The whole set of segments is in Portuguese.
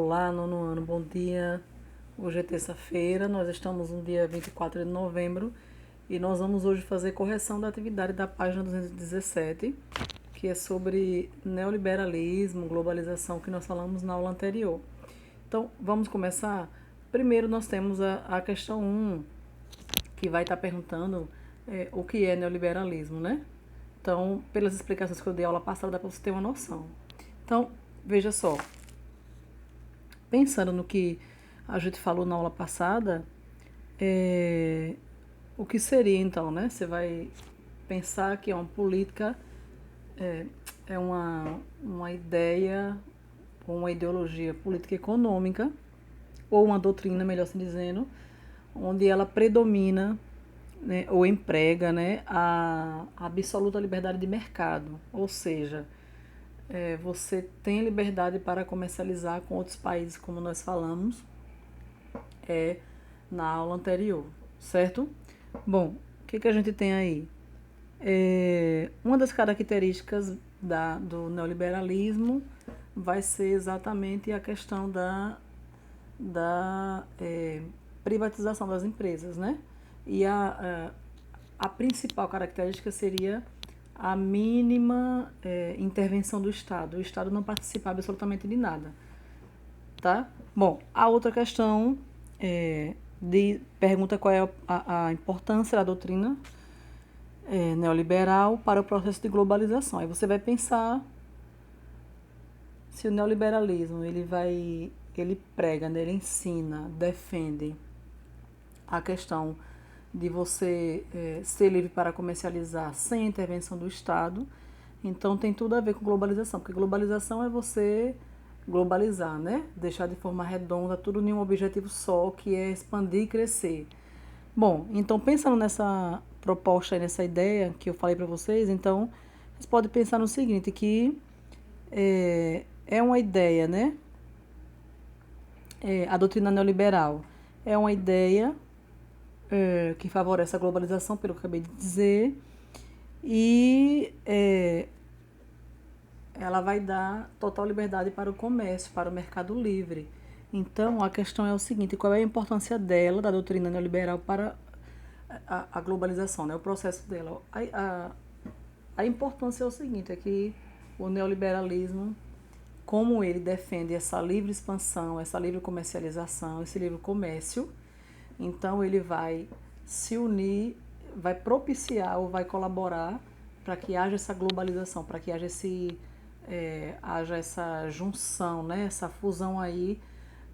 Olá, nono ano, bom dia. Hoje é terça-feira, nós estamos no dia 24 de novembro e nós vamos hoje fazer correção da atividade da página 217, que é sobre neoliberalismo, globalização, que nós falamos na aula anterior. Então, vamos começar? Primeiro, nós temos a questão 1, que vai estar perguntando o que é neoliberalismo, né? Então, pelas explicações que eu dei aula passada, dá para você ter uma noção. Então, veja só, pensando no que a gente falou na aula passada, é, o que seria então, né? Você vai pensar que é uma política, é, é uma ideia, ou uma ideologia política econômica, ou uma doutrina, melhor assim dizendo, onde ela predomina, né, ou emprega, né, a absoluta liberdade de mercado, ou seja, você tem liberdade para comercializar com outros países, como nós falamos, é na aula anterior, certo? Bom, o que a gente tem aí? Uma das características do neoliberalismo vai ser exatamente a questão da privatização das empresas, né? E a principal característica seria a mínima intervenção do Estado. O Estado não participa absolutamente de nada, tá? Bom, a outra questão pergunta qual é a importância da doutrina neoliberal para o processo de globalização. Aí você vai pensar se o neoliberalismo ele prega, né, ele ensina, defende a questão de você ser livre para comercializar sem a intervenção do Estado. Então tem tudo a ver com globalização, porque globalização é você globalizar, né? Deixar de forma redonda tudo em um objetivo só, que é expandir e crescer. Bom, então pensando nessa proposta, nessa ideia que eu falei para vocês, então vocês podem pensar no seguinte, que é uma ideia, né? A doutrina neoliberal é uma ideia que favorece a globalização, pelo que eu acabei de dizer, e ela vai dar total liberdade para o comércio, para o mercado livre. Então, a questão é o seguinte, qual é a importância dela, da doutrina neoliberal, para a globalização, né? O processo dela. A importância é o seguinte, é que o neoliberalismo, como ele defende essa livre expansão, essa livre comercialização, esse livre comércio, então ele vai se unir, vai propiciar ou vai colaborar para que haja essa globalização, para que haja essa junção, né, essa fusão aí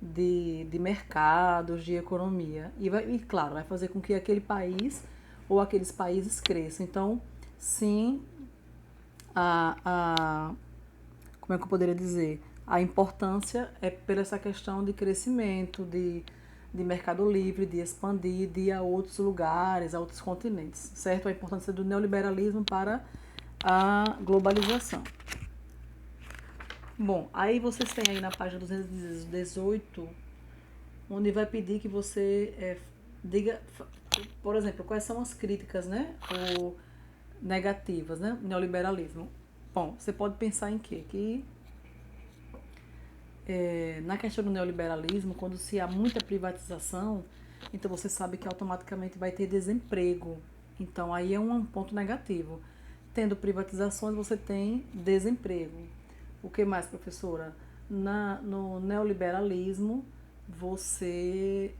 de mercados, de economia. E claro, vai fazer com que aquele país ou aqueles países cresçam. Então, sim, a como é que eu poderia dizer? A importância é pela essa questão de crescimento, de mercado livre, de expandir, de ir a outros lugares, a outros continentes, certo? A importância do neoliberalismo para a globalização. Bom, aí vocês têm aí na página 218, onde vai pedir que você diga, por exemplo, quais são as críticas, né? Ou negativas, né? Neoliberalismo. Bom, você pode pensar em quê? Que na questão do neoliberalismo, quando se há muita privatização, então você sabe que automaticamente vai ter desemprego. Então aí é um ponto negativo. Tendo privatizações, você tem desemprego. O que mais, professora? No neoliberalismo, você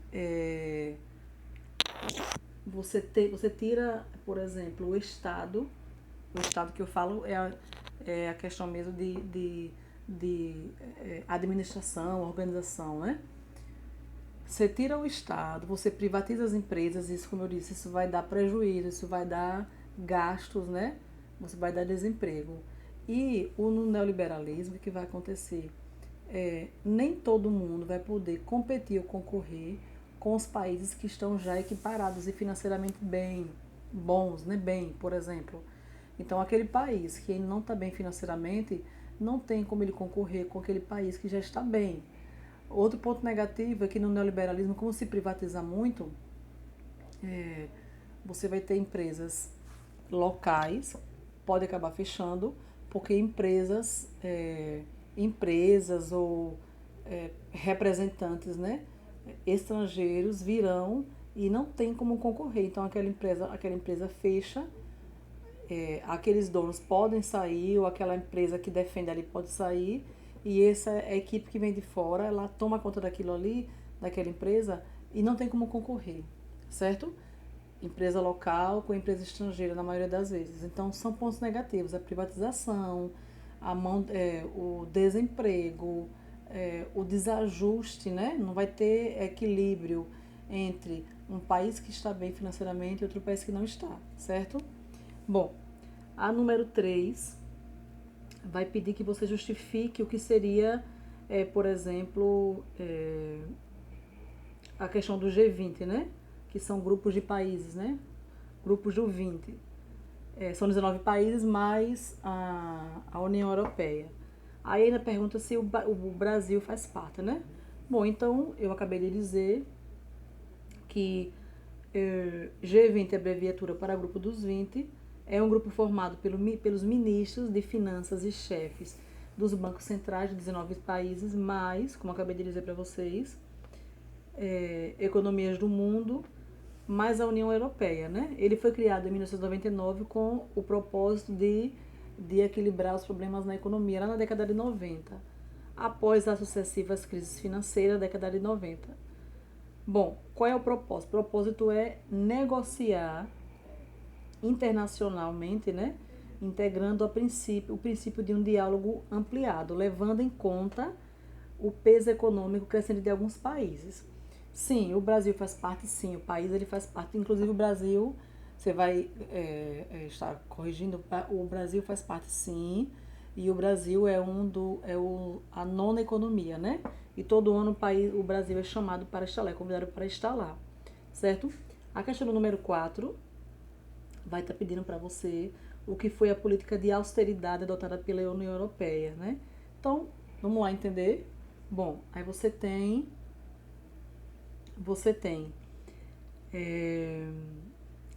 você tira, por exemplo, o Estado que eu falo é a questão mesmo de administração, organização, né? Você tira o Estado, você privatiza as empresas, isso, como eu disse, isso vai dar prejuízo, isso vai dar gastos, né? Você vai dar desemprego. E no neoliberalismo, o que vai acontecer? Nem todo mundo vai poder competir ou concorrer com os países que estão já equiparados e financeiramente bem, bons, né? Bem, por exemplo. Então, aquele país que não está bem financeiramente, não tem como ele concorrer com aquele país que já está bem. Outro ponto negativo é que no neoliberalismo, como se privatiza muito, você vai ter empresas locais, pode acabar fechando, porque empresas ou representantes, né, estrangeiros virão e não tem como concorrer. Então aquela empresa fecha, aqueles donos podem sair, ou aquela empresa que defende ali pode sair, e essa equipe que vem de fora, ela toma conta daquilo ali, daquela empresa, e não tem como concorrer, certo? Empresa local com empresa estrangeira, na maioria das vezes. Então, são pontos negativos: a privatização, o desemprego, o desajuste, né? Não vai ter equilíbrio entre um país que está bem financeiramente e outro país que não está, certo? Bom, a número 3 vai pedir que você justifique o que seria, por exemplo, a questão do G20, né? Que são grupos de países, né? Grupos do 20. São 19 países mais a União Europeia. Aí ainda pergunta se o Brasil faz parte, né? Bom, então eu acabei de dizer que G20 é abreviatura para Grupo dos 20, é um grupo formado pelos ministros de finanças e chefes dos bancos centrais de 19 países, mais, como eu acabei de dizer para vocês, economias do mundo, mais a União Europeia, né? Ele foi criado em 1999 com o propósito de equilibrar os problemas na economia, lá na década de 90, após as sucessivas crises financeiras da década de 90. Bom, qual é o propósito? O propósito é negociar internacionalmente, né? Integrando o princípio de um diálogo ampliado, levando em conta o peso econômico crescente de alguns países. Sim, o Brasil faz parte, sim, o país ele faz parte, inclusive o Brasil, você vai estar corrigindo, o Brasil faz parte, sim, e o Brasil a nona economia, né? E todo ano o Brasil é chamado para estar lá, é convidado para estar lá, certo? A questão do número 4 vai estar pedindo para você o que foi a política de austeridade adotada pela União Europeia, né? Então, vamos lá entender. Bom, aí você tem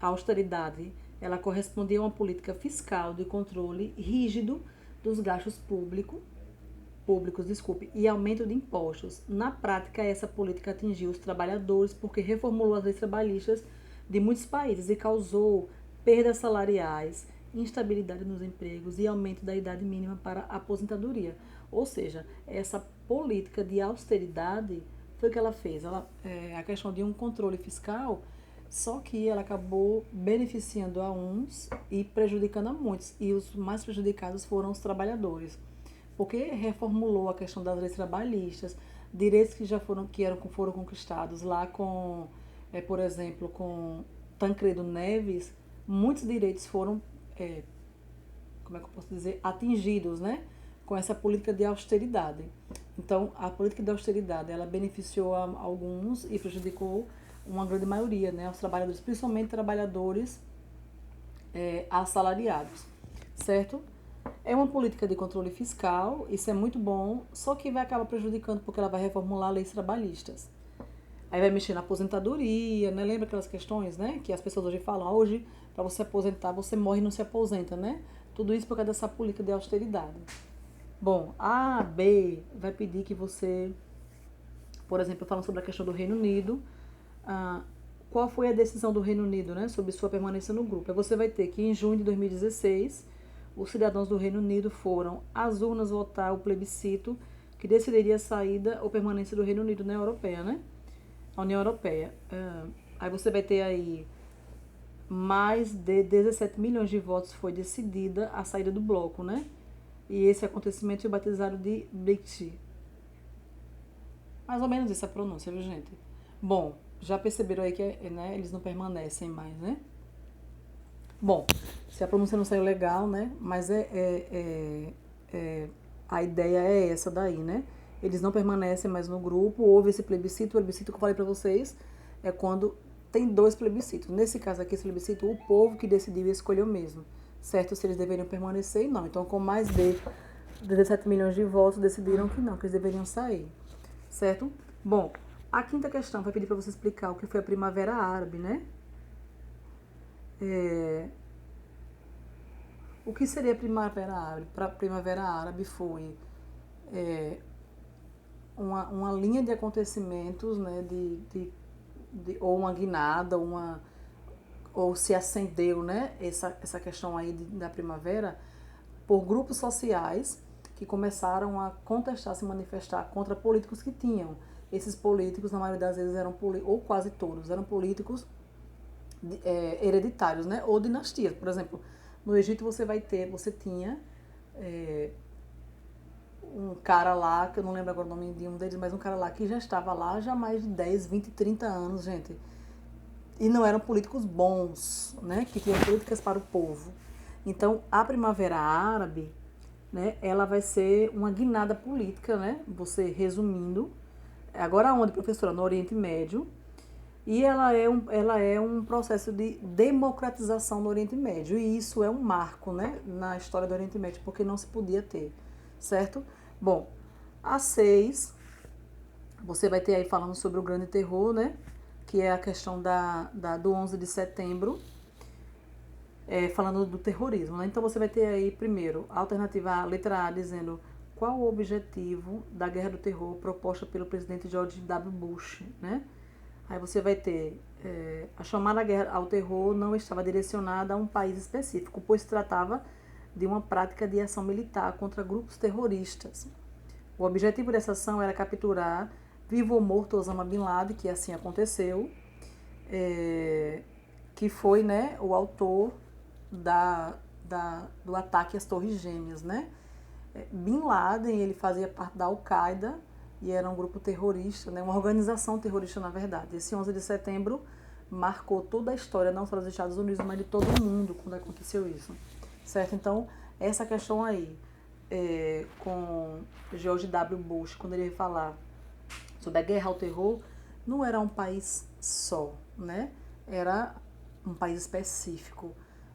a austeridade, ela correspondia a uma política fiscal de controle rígido dos gastos públicos, e aumento de impostos. Na prática, essa política atingiu os trabalhadores porque reformulou as leis trabalhistas de muitos países e causou perdas salariais, instabilidade nos empregos e aumento da idade mínima para a aposentadoria. Ou seja, essa política de austeridade foi o que ela fez. A questão de um controle fiscal, só que ela acabou beneficiando a uns e prejudicando a muitos. E os mais prejudicados foram os trabalhadores, porque reformulou a questão das leis trabalhistas, direitos que foram conquistados lá por exemplo, com Tancredo Neves. Muitos direitos foram, como é que eu posso dizer, atingidos, né, com essa política de austeridade. Então, a política de austeridade, ela beneficiou a alguns e prejudicou uma grande maioria, né, os trabalhadores, principalmente trabalhadores assalariados, certo? É uma política de controle fiscal, isso é muito bom, só que vai acabar prejudicando porque ela vai reformular leis trabalhistas. Aí vai mexer na aposentadoria, né? Lembra aquelas questões, né? Que as pessoas hoje falam, hoje, para você aposentar, você morre e não se aposenta, né? Tudo isso por causa dessa política de austeridade. Bom, a B vai pedir que você, por exemplo, falando sobre a questão do Reino Unido, qual foi a decisão do Reino Unido, né, sobre sua permanência no grupo? Aí você vai ter que, em junho de 2016, os cidadãos do Reino Unido foram às urnas votar o plebiscito que decidiria a saída ou permanência do Reino Unido na Europeia, né? A União Europeia. Aí você vai ter aí mais de 17 milhões de votos foi decidida a saída do bloco, né? E esse acontecimento foi batizado de Brexit. Mais ou menos essa pronúncia, viu, gente? Bom, já perceberam aí que né, eles não permanecem mais, né? Bom, se a pronúncia não saiu legal, né? Mas a ideia é essa daí, né? Eles não permanecem mais no grupo, houve esse plebiscito. O plebiscito que eu falei pra vocês é quando tem dois plebiscitos. Nesse caso aqui, esse plebiscito, o povo que decidiu e escolheu mesmo, certo? Se eles deveriam permanecer e não. Então, com mais de 17 milhões de votos, decidiram que não, que eles deveriam sair, certo? Bom, a quinta questão vai pedir para você explicar o que foi a Primavera Árabe, né? O que seria a Primavera Árabe? Para a Primavera Árabe foi uma linha de acontecimentos, né, ou uma guinada, ou se acendeu, né, essa questão aí da primavera, por grupos sociais que começaram a contestar, se manifestar contra políticos que tinham. Esses políticos, na maioria das vezes, ou quase todos, eram políticos hereditários, né, ou dinastias. Por exemplo, no Egito você tinha um cara lá, que eu não lembro agora o nome de um deles, mas um cara lá que já estava lá já há mais de 10, 20, 30 anos, gente. E não eram políticos bons, né, que tinham políticas para o povo. Então, a Primavera Árabe, né, ela vai ser uma guinada política, né, você resumindo. Agora onde, professora? No Oriente Médio. E ela é um processo de democratização no Oriente Médio. E isso é um marco, né, na história do Oriente Médio, porque não se podia ter, certo? Bom, a 6, você vai ter aí falando sobre o grande terror, né, que é a questão do 11 de setembro, falando do terrorismo, né? Então você vai ter aí, primeiro, a alternativa A, letra A, dizendo qual o objetivo da guerra do terror proposta pelo presidente George W. Bush, né? Aí você vai ter a chamada guerra ao terror não estava direcionada a um país específico, pois se tratava de uma prática de ação militar contra grupos terroristas. O objetivo dessa ação era capturar, vivo ou morto, Osama Bin Laden, que assim aconteceu, que foi, né, o autor do ataque às Torres Gêmeas, né? Bin Laden, ele fazia parte da Al-Qaeda e era um grupo terrorista, né, uma organização terrorista, na verdade. Esse 11 de setembro marcou toda a história, não só dos Estados Unidos, mas de todo o mundo, quando aconteceu isso, certo? Então, essa questão aí, com George W. Bush, quando ele ia falar sobre a guerra ao terror, não era um país só, né? Era um país específico,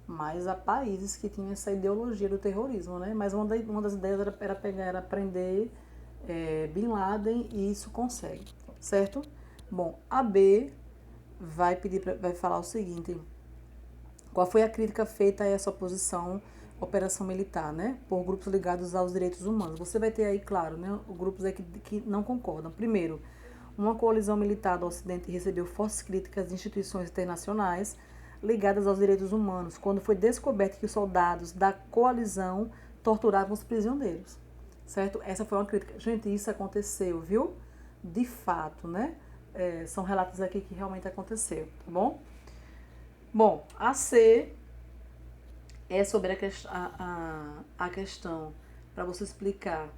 mas há países que tinham essa ideologia do terrorismo, né? Mas uma das ideias era prender Bin Laden, e isso consegue, certo? Bom, a B vai falar o seguinte: qual foi a crítica feita a essa oposição operação militar, né, por grupos ligados aos direitos humanos? Você vai ter aí, claro, né, grupos aí que não concordam. Primeiro, uma coalizão militar do Ocidente recebeu fortes críticas de instituições internacionais ligadas aos direitos humanos, quando foi descoberto que os soldados da coalizão torturavam os prisioneiros, certo? Essa foi uma crítica. Gente, isso aconteceu, viu? De fato, né? São relatos aqui que realmente aconteceu, tá bom? Bom, a C é sobre a questão para você explicar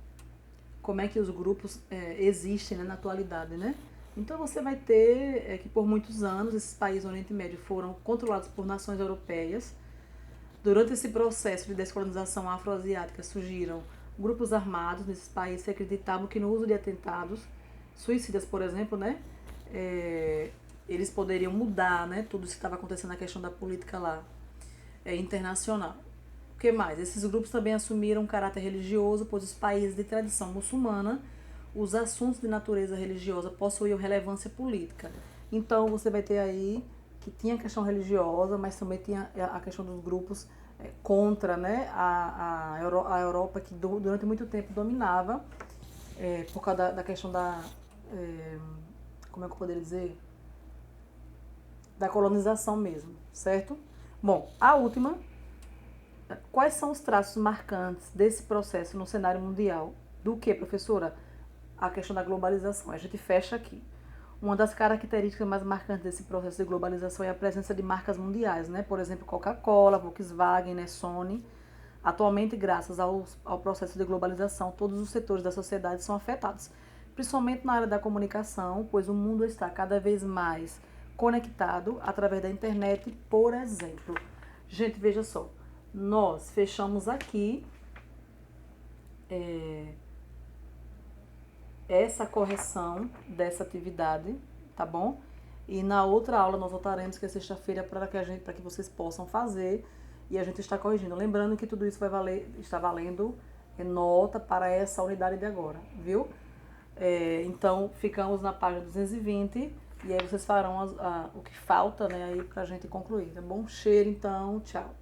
como é que os grupos existem, né, na atualidade, né? Então você vai ter que por muitos anos esses países do Oriente Médio foram controlados por nações europeias. Durante esse processo de descolonização afroasiática surgiram grupos armados nesses países que acreditavam que no uso de atentados suicidas, por exemplo, né, eles poderiam mudar, né, tudo isso que estava acontecendo na questão da política lá internacional. O que mais? Esses grupos também assumiram um caráter religioso, pois os países de tradição muçulmana, os assuntos de natureza religiosa possuíam relevância política. Então você vai ter aí que tinha a questão religiosa, mas também tinha a questão dos grupos contra, né, a Europa, que durante muito tempo dominava, por causa da questão como é que eu poderia dizer? Da colonização mesmo, certo? Bom, a última, quais são os traços marcantes desse processo no cenário mundial? Do que, professora? A questão da globalização. A gente fecha aqui. Uma das características mais marcantes desse processo de globalização é a presença de marcas mundiais, né? Por exemplo, Coca-Cola, Volkswagen, né? Sony. Atualmente, graças ao processo de globalização, todos os setores da sociedade são afetados, principalmente na área da comunicação, pois o mundo está cada vez mais conectado através da internet, por exemplo. Gente, veja só, nós fechamos aqui essa correção dessa atividade, tá bom? E na outra aula nós voltaremos, que é sexta-feira, para que vocês possam fazer e a gente está corrigindo. Lembrando que tudo isso está valendo nota para essa unidade de agora, viu? Então, ficamos na página 220 e aí vocês farão o que falta, né, aí pra gente concluir, tá bom? Cheiro, então, tchau.